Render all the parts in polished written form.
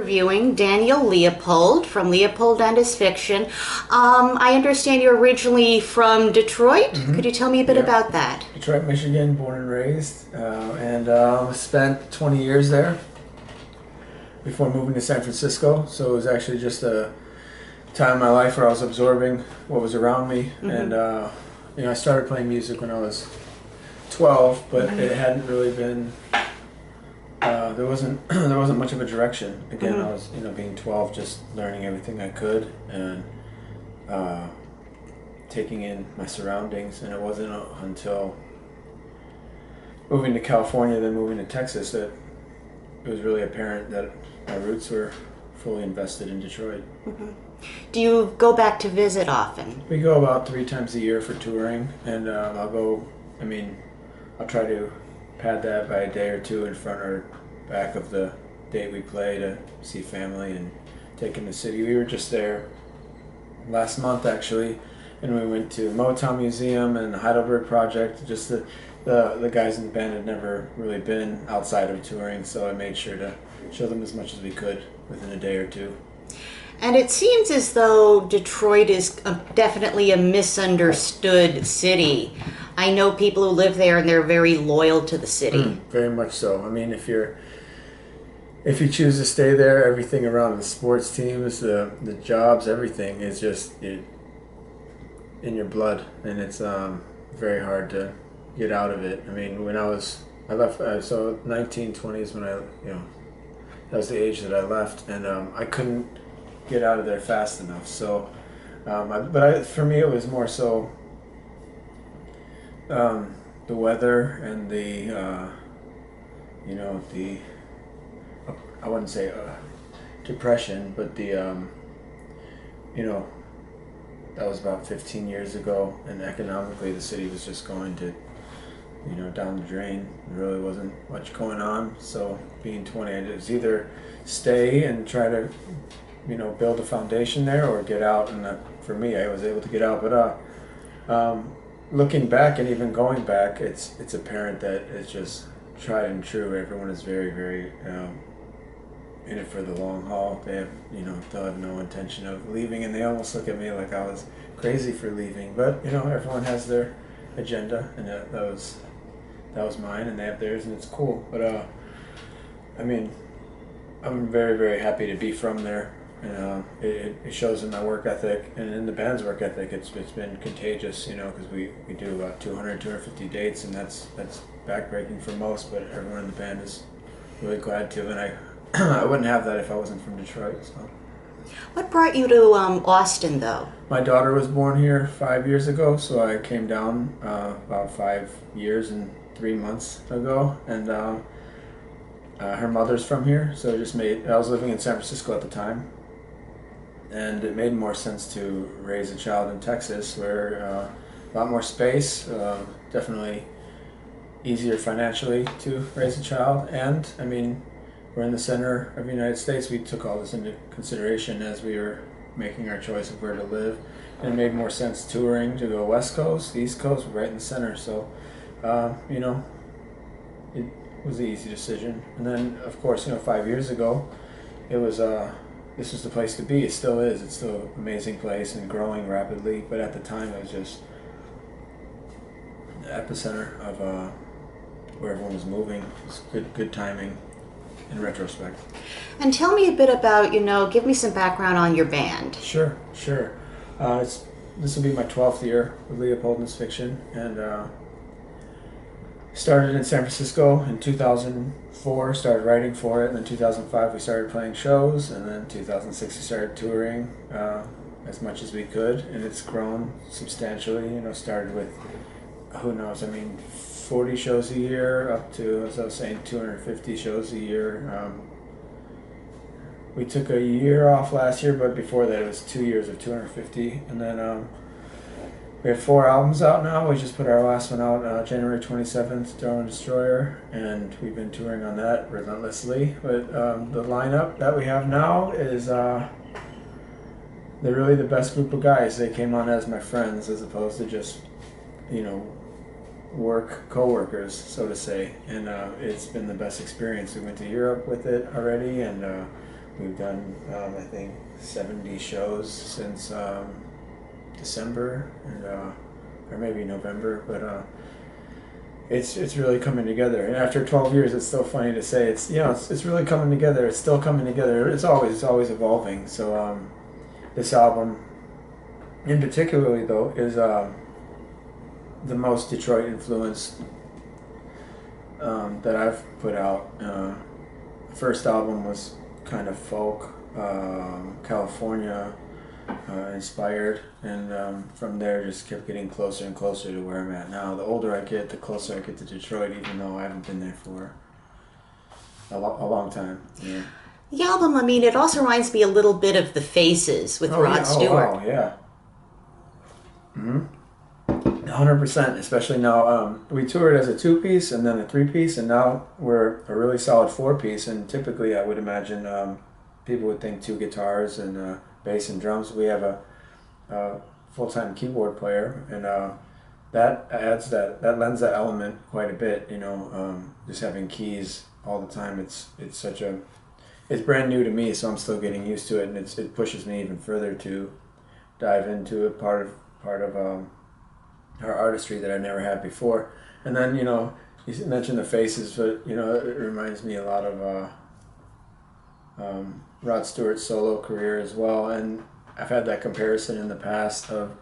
Interviewing Daniel Leopold from Leopold and His Fiction. I understand you're originally from Detroit. Could you tell me a bit about that? Detroit, Michigan, born and raised, and spent 20 years there before moving to San Francisco. So it was actually just a time in my life where I was absorbing what was around me, and I started playing music when I was 12, but it hadn't really been. There wasn't much of a direction. Again, I was being 12, just learning everything I could and taking in my surroundings. And it wasn't until moving to California, then moving to Texas, that it was really apparent that my roots were fully invested in Detroit. Do you go back to visit often? We go about 3 times a year for touring, and I'll try to pad that by a day or two in front or back of the date we play to see family and take in the city. We were just there last month actually, and we went to Motown Museum and the Heidelberg Project. Just the guys in the band had never really been outside of touring, so I made sure to show them as much as we could within a day or two. And it seems as though Detroit is definitely a misunderstood city. I know people who live there and they're very loyal to the city. Very much so. I mean, if you choose to stay there, everything around the sports teams, the jobs, everything is just in your blood, and it's very hard to get out of it. I mean, when I left, so 19, 20 is when that was the age that I left, and I couldn't get out of there fast enough. So, for me, it was more so the weather and I wouldn't say depression, but that was about 15 years ago, and economically the city was just going to, down the drain. There really wasn't much going on. So being 20, it was either stay and try to, build a foundation there, or get out. And for me, I was able to get out. But looking back and even going back, it's apparent that it's just tried and true. Everyone is very, very in it for the long haul. They have, they'll have no intention of leaving, and they almost look at me like I was crazy for leaving. But everyone has their agenda, and that was mine, and they have theirs, and it's cool. But I'm very, very happy to be from there. And it shows in my work ethic and in the band's work ethic. It's been contagious, because we do about 200, 250 dates, and that's backbreaking for most, but everyone in the band is really glad to, and I wouldn't have that if I wasn't from Detroit. So. What brought you to Austin, though? My daughter was born here 5 years ago, so I came down about 5 years and 3 months ago, and her mother's from here, so I was living in San Francisco at the time, and it made more sense to raise a child in Texas, where a lot more space, definitely easier financially to raise a child, and we're in the center of the United States. We took all this into consideration as we were making our choice of where to live, and it made more sense touring to go West Coast, East Coast, right in the center. So, it was an easy decision. And then, of course, 5 years ago, it was this was the place to be. It still is. It's still an amazing place and growing rapidly. But at the time, it was just the epicenter of where everyone was moving. It was good timing in retrospect. And tell me a bit about, give me some background on your band. Sure. This will be my 12th year with Leopold and His Fiction, and started in San Francisco in 2004, started writing for it, and then 2005 we started playing shows, and then 2006 we started touring as much as we could, and it's grown substantially. Started with, who knows, 40 shows a year up to, as I was saying, 250 shows a year. We took a year off last year, but before that it was 2 years of 250, and then we have 4 albums out now. We just put our last one out January 27th, Darwin Destroyer, and we've been touring on that relentlessly. But the lineup that we have now is they're really the best group of guys. They came on as my friends as opposed to just, co-workers, so to say, and it's been the best experience. We went to Europe with it already, and We've done, I think, 70 shows since December, and or maybe November, but it's really coming together. And after 12 years, it's still funny to say it's really coming together. It's still coming together. It's always evolving. So this album, in particularly though, is the most Detroit influenced that I've put out. The first album was kind of folk, California inspired, and from there just kept getting closer and closer to where I'm at now. The older I get, the closer I get to Detroit, even though I haven't been there for a long time. Yeah. The album, I mean, it also reminds me a little bit of The Faces with Rod Yeah. Stewart. Oh, wow, yeah. 100%, especially now. We toured as a 2-piece and then a 3-piece, and now we're a really solid 4-piece. And typically, I would imagine people would think 2 guitars and bass and drums. We have a full-time keyboard player, and that adds that lends that element quite a bit. Just having keys all the time. It's brand new to me, so I'm still getting used to it, and it pushes me even further to dive into a part of our artistry that I never had before. And then you mentioned The Faces, but it reminds me a lot of Rod Stewart's solo career as well. And I've had that comparison in the past of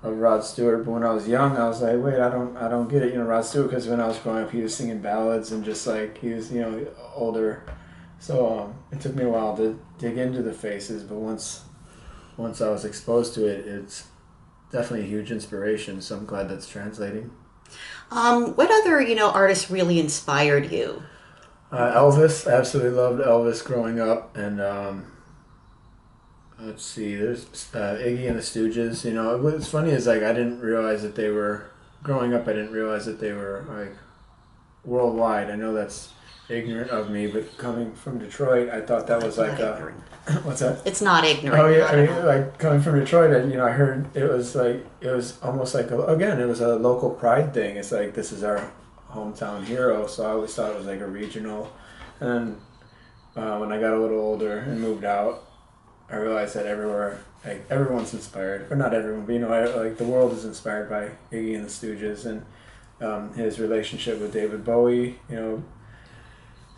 Rod Stewart, but when I was young, I was like, wait, I don't get it. Rod Stewart, because when I was growing up, he was singing ballads and just like he was older. So it took me a while to dig into The Faces, but once I was exposed to it, it's definitely a huge inspiration. So I'm glad that's translating. What other, artists really inspired you? Elvis. I absolutely loved Elvis growing up, and let's see, there's Iggy and the Stooges. What's funny is like I didn't realize that they were growing up. I didn't realize that they were like worldwide. I know that's ignorant of me, but coming from Detroit, I thought that was like what's that? It's not ignorant. Oh yeah, I mean, like coming from Detroit, I heard it was almost like it was a local pride thing. It's like this is our hometown hero, so I always thought it was like a regional. And then when I got a little older and moved out, I realized that everyone's inspired, or not everyone, but the world is inspired by Iggy and the Stooges, and his relationship with David Bowie,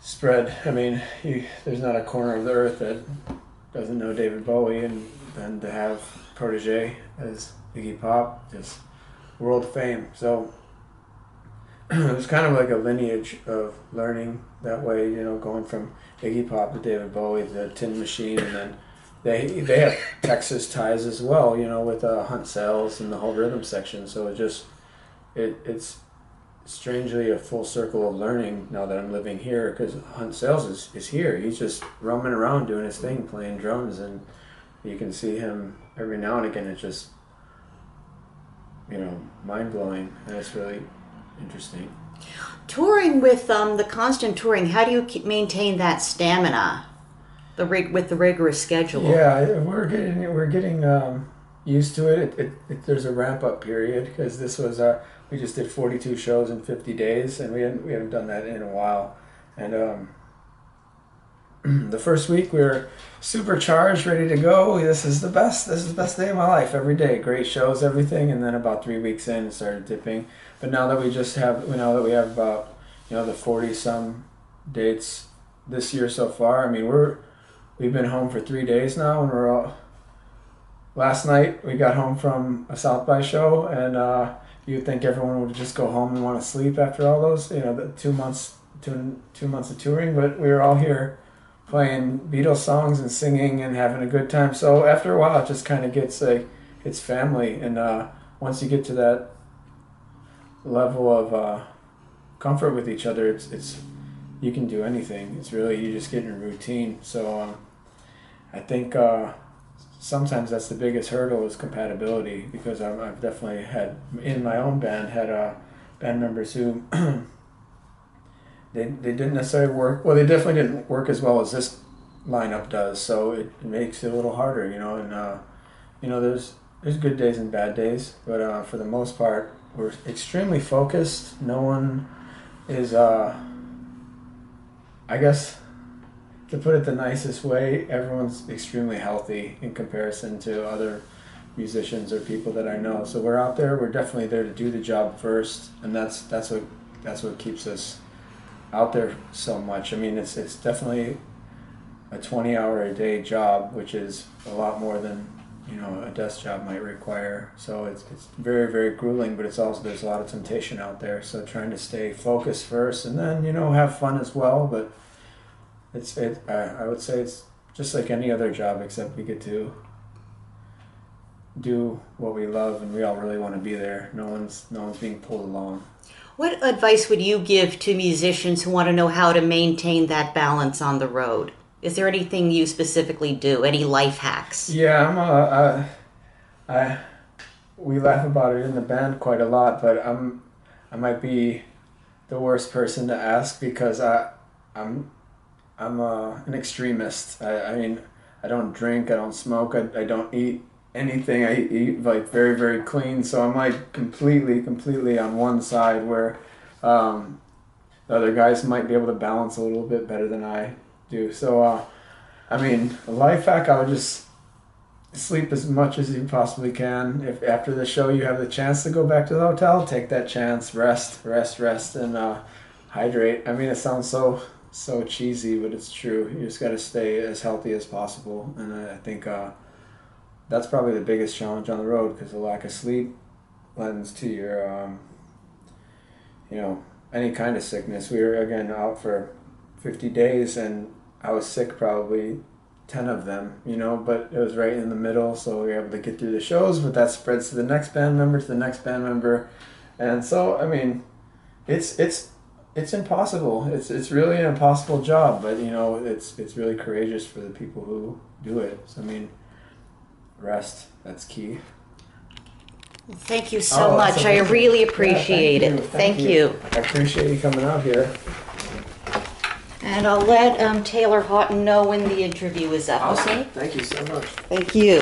spread. I mean, there's not a corner of the earth that doesn't know David Bowie, and then to have protege as Iggy Pop, just world fame. So it was kind of like a lineage of learning that way, going from Iggy Pop to David Bowie to Tin Machine, and then they have Texas ties as well, with Hunt Sales and the whole rhythm section. So it's strangely a full circle of learning now that I'm living here, because Hunt Sales is here. He's just roaming around doing his thing, playing drums, and you can see him every now and again. It's just mind-blowing, and it's really interesting. Touring with the constant touring, how do you maintain that stamina with the rigorous schedule? Yeah, we're getting used to it. There's a ramp-up period, because this was we just did 42 shows in 50 days, and we haven't done that in a while. And the first week we were supercharged, ready to go. This is the best day of my life. Every day, great shows, everything. And then about 3 weeks in, it started dipping. But now that we have about the 40 some dates this year so far. I mean, we've been home for 3 days now, and we're all. Last night we got home from a South by show, and you'd think everyone would just go home and want to sleep after all those, the 2 months of touring. But we were all here playing Beatles songs and singing and having a good time. So after a while, it just kind of gets it's family. And once you get to that level of comfort with each other, it's you can do anything. It's really, you just get in a routine. So I think sometimes that's the biggest hurdle, is compatibility, because I've definitely had in my own band band members who they didn't necessarily work. Well, they definitely didn't work as well as this lineup does. So it makes it a little harder, And there's good days and bad days, but for the most part, we're extremely focused. No one is I guess to put it the nicest way, everyone's extremely healthy in comparison to other musicians or people that I know. So we're out there. We're definitely there to do the job first, and that's what keeps us out there so much. I mean, it's definitely a 20-hour a day job, which is a lot more than a desk job might require. So it's very, very grueling, but it's also, there's a lot of temptation out there. So trying to stay focused first, and then have fun as well. But I would say it's just like any other job, except we get to do what we love, and we all really want to be there. No one's being pulled along. What advice would you give to musicians who want to know how to maintain that balance on the road? Is there anything you specifically do? Any life hacks? Yeah, we laugh about it in the band quite a lot, but I might be the worst person to ask because I'm an extremist. I mean, I don't drink, I don't smoke, I don't eat anything. I eat like very, very clean, so I'm like completely on one side where the other guys might be able to balance a little bit better than I do. So I mean, a life hack, I would just sleep as much as you possibly can. If after the show you have the chance to go back to the hotel, take that chance, rest, and hydrate. I mean, it sounds so cheesy, but it's true. You just got to stay as healthy as possible, and I think that's probably the biggest challenge on the road, because the lack of sleep lends to your any kind of sickness. We were again out for 50 days, and I was sick probably 10 of them, but it was right in the middle, so we were able to get through the shows, but that spreads to the next band member, and so I mean, it's impossible. It's really an impossible job, but it's really courageous for the people who do it. So I mean, rest, that's key. Thank you so much. I really appreciate it. Thank you. I appreciate you coming out here. And I'll let Taylor Houghton know when the interview is up. Awesome. Okay? Thank you so much. Thank you.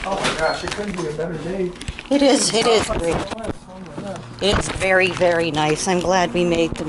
Oh my gosh, it couldn't be a better day. It is great. It's very, very nice. I'm glad we made the